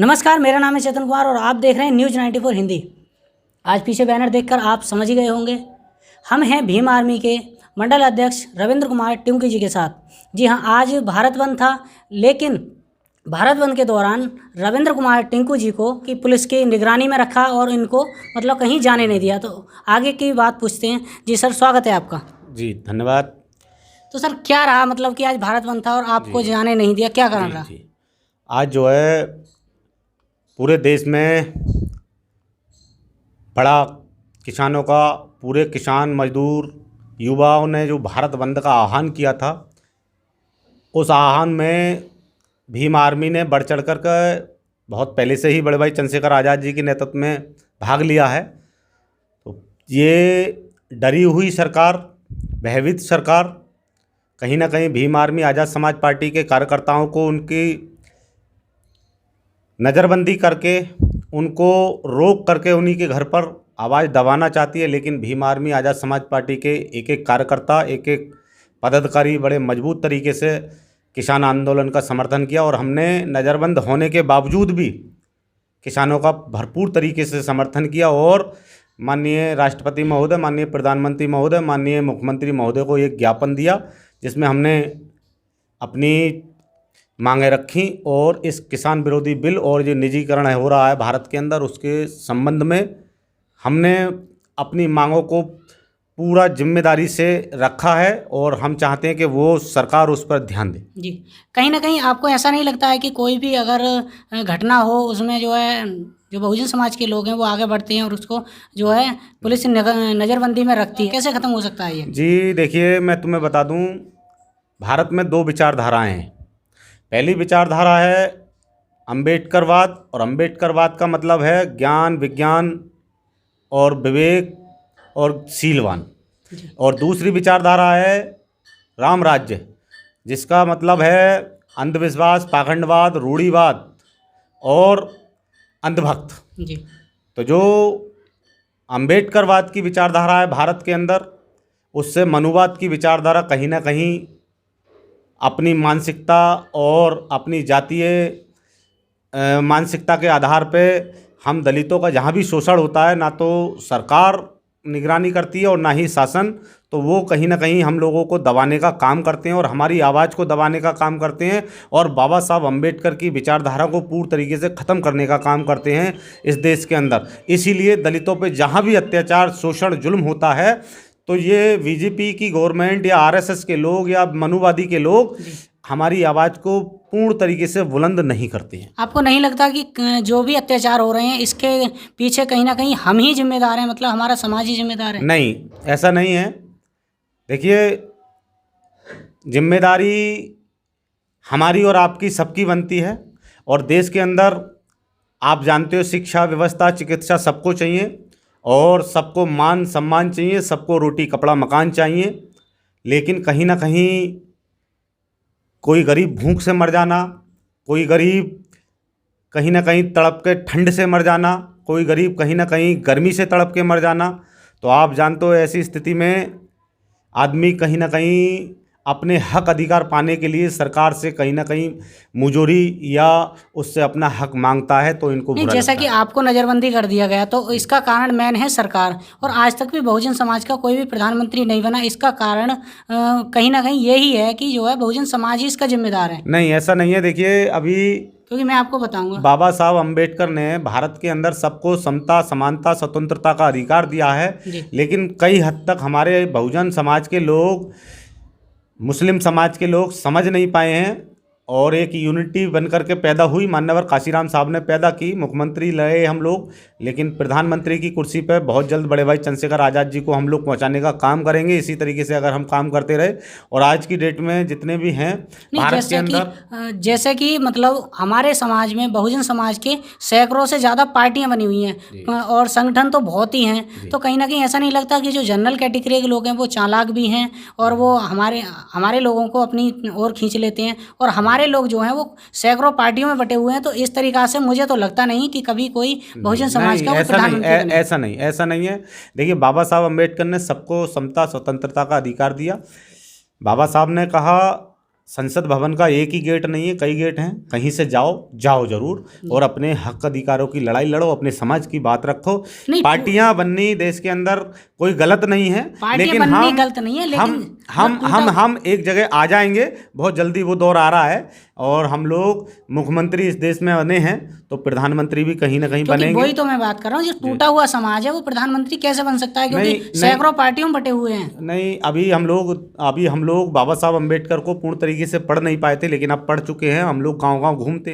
नमस्कार, मेरा नाम है चेतन कुमार और आप देख रहे हैं न्यूज़ 94 हिंदी। आज पीछे बैनर देखकर आप समझ ही गए होंगे, हम हैं भीम आर्मी के मंडल अध्यक्ष रविंद्र कुमार टिंकू जी के साथ। जी हाँ, आज भारत बंद था, लेकिन भारत बंद के दौरान रविंद्र कुमार टिंकू जी को कि पुलिस की निगरानी में रखा और इनको मतलब कहीं जाने नहीं दिया। तो आगे की बात पूछते हैं। जी सर, स्वागत है आपका। जी धन्यवाद। तो सर, क्या रहा मतलब कि आज भारत बंद था और आपको जाने नहीं दिया, क्या कारण रहा? आज जो है पूरे देश में बड़ा किसानों का, पूरे किसान मजदूर युवाओं ने जो भारत बंद का आह्वान किया था, उस आह्वान में भीम आर्मी ने बढ़ चढ़ कर के बहुत पहले से ही बड़े भाई चंद्रशेखर आज़ाद जी के नेतृत्व में भाग लिया है। तो ये डरी हुई सरकार, भयभीत सरकार कहीं ना कहीं भीम आर्मी आज़ाद समाज पार्टी के कार्यकर्ताओं को उनकी नज़रबंदी करके, उनको रोक करके उन्हीं के घर पर आवाज़ दबाना चाहती है। लेकिन भीम आर्मी आज़ाद समाज पार्टी के एक एक कार्यकर्ता, एक एक पदाधिकारी बड़े मजबूत तरीके से किसान आंदोलन का समर्थन किया और हमने नज़रबंद होने के बावजूद भी किसानों का भरपूर तरीके से समर्थन किया और माननीय राष्ट्रपति महोदय, माननीय प्रधानमंत्री महोदय, माननीय मुख्यमंत्री महोदय को एक ज्ञापन दिया, जिसमें हमने अपनी मांगे रखी और इस किसान विरोधी बिल और जो निजीकरण हो रहा है भारत के अंदर, उसके संबंध में हमने अपनी मांगों को पूरा जिम्मेदारी से रखा है और हम चाहते हैं कि वो सरकार उस पर ध्यान दे। जी, कहीं ना कहीं आपको ऐसा नहीं लगता है कि कोई भी अगर घटना हो उसमें जो है जो बहुजन समाज के लोग हैं वो आगे बढ़ते हैं और उसको जो है पुलिस नज़रबंदी में रखती है, कैसे ख़त्म हो सकता है ये? जी देखिए, मैं तुम्हें बता दूं, भारत में दो विचारधाराएं हैं। पहली विचारधारा है अम्बेडकरवाद, और अम्बेडकरवाद का मतलब है ज्ञान, विज्ञान और विवेक और शीलवान। और दूसरी विचारधारा है राम राज्य, जिसका मतलब है अंधविश्वास, पाखंडवाद, रूढ़िवाद और अंधभक्त। जी, तो जो अम्बेडकरवाद की विचारधारा है भारत के अंदर, उससे मनुवाद की विचारधारा कहीं ना कहीं अपनी मानसिकता और अपनी जातीय मानसिकता के आधार पे हम दलितों का जहाँ भी शोषण होता है, ना तो सरकार निगरानी करती है और ना ही शासन, तो वो कहीं ना कहीं हम लोगों को दबाने का काम करते हैं और हमारी आवाज़ को दबाने का काम करते हैं और बाबा साहब अम्बेडकर की विचारधारा को पूर्ण तरीके से ख़त्म करने का काम करते हैं इस देश के अंदर। इसीलिए दलितों पे जहाँ भी अत्याचार, शोषण, जुल्म होता है, तो ये बीजेपी की गवर्नमेंट या आरएसएस के लोग या मनुवादी के लोग हमारी आवाज़ को पूर्ण तरीके से बुलंद नहीं करते हैं। आपको नहीं लगता कि जो भी अत्याचार हो रहे हैं इसके पीछे कहीं ना कहीं हम ही जिम्मेदार हैं, मतलब हमारा समाज ही जिम्मेदार है? नहीं, ऐसा नहीं है। देखिए, जिम्मेदारी हमारी और आपकी सबकी बनती है और देश के अंदर आप जानते हो शिक्षा व्यवस्था, चिकित्सा सबको चाहिए और सबको मान सम्मान चाहिए, सबको रोटी कपड़ा मकान चाहिए। लेकिन कहीं ना कहीं कोई गरीब भूख से मर जाना, कोई गरीब कहीं ना कहीं तड़प के ठंड से मर जाना, कोई गरीब कहीं ना कहीं गर्मी से तड़प के मर जाना, तो आप जानते हो ऐसी स्थिति में आदमी कहीं ना कहीं अपने हक अधिकार पाने के लिए सरकार से कहीं ना कहीं मुजोरी या उससे अपना हक मांगता है। तो इनको नहीं, बुरा जैसा लगता कि है। आपको नज़रबंदी कर दिया गया तो इसका कारण मेन है सरकार, और आज तक भी बहुजन समाज का कोई भी प्रधानमंत्री नहीं बना। इसका कारण कहीं ना कहीं यही है कि जो है बहुजन समाज ही इसका जिम्मेदार है। नहीं, ऐसा नहीं है। देखिए, अभी क्योंकि मैं आपको बताऊंगा, बाबा साहब अम्बेडकर ने भारत के अंदर सबको समता, समानता, स्वतंत्रता का अधिकार दिया है, लेकिन कई हद तक हमारे बहुजन समाज के लोग, मुस्लिम समाज के लोग समझ नहीं पाए हैं और एक यूनिटी बनकर के पैदा हुई। मान्यवर काशीराम साहब ने पैदा की, मुख्यमंत्री लड़े हम लोग, लेकिन प्रधानमंत्री की कुर्सी पर बहुत जल्द बड़े भाई चंद्रशेखर आज़ाद जी को हम लोग पहुंचाने का काम करेंगे। इसी तरीके से अगर हम काम करते रहे और आज की डेट में जितने भी हैं भारत के अंदर, जैसे कि मतलब हमारे समाज में बहुजन समाज के सैकड़ों से ज़्यादा पार्टियां बनी हुई हैं और संगठन तो बहुत ही हैं, तो कहीं ना कहीं ऐसा नहीं लगता कि जो जनरल कैटेगरी के लोग हैं वो चालाक भी हैं और वो हमारे लोगों को अपनी ओर खींच लेते हैं और हमारे लोग जो हैं वो सैकड़ों पार्टियों में बटे हुए हैं? तो इस तरीका से मुझे तो लगता नहीं कि कभी कोई बहुजन समाज का प्रधानमंत्री ऐसा नहीं है। देखिए, बाबा साहब अम्बेडकर ने सबको समता, स्वतंत्रता का अधिकार दिया। बाबा साहब ने कहा संसद भवन का एक ही गेट नहीं है, कई गेट हैं। कहीं से जाओ जरूर और अपने हक अधिकारों की लड़ाई लड़ो, अपने समाज की बात रखो। नहीं, पार्टियां बननी देश के अंदर कोई गलत नहीं है, पार्टियां लेकिन बननी गलत नहीं है, लेकिन हम एक जगह आ जाएंगे बहुत जल्दी। वो दौर आ रहा है और हम लोग मुख्यमंत्री इस देश में बने हैं तो प्रधानमंत्री भी कहीं ना कहीं क्योंकि बनेंगे। वही तो मैं बात कर रहा हूँ, जो टूटा हुआ समाज है वो प्रधानमंत्री कैसे बन सकता है, क्योंकि सैकड़ों पार्टियों में बटे हुए हैं। नहीं, अभी हम लोग बाबा साहब अम्बेडकर को पूर्ण तरीके से पढ़ नहीं पाए थे, लेकिन अब पढ़ चुके हैं। हम लोग गांव-गांव घूमते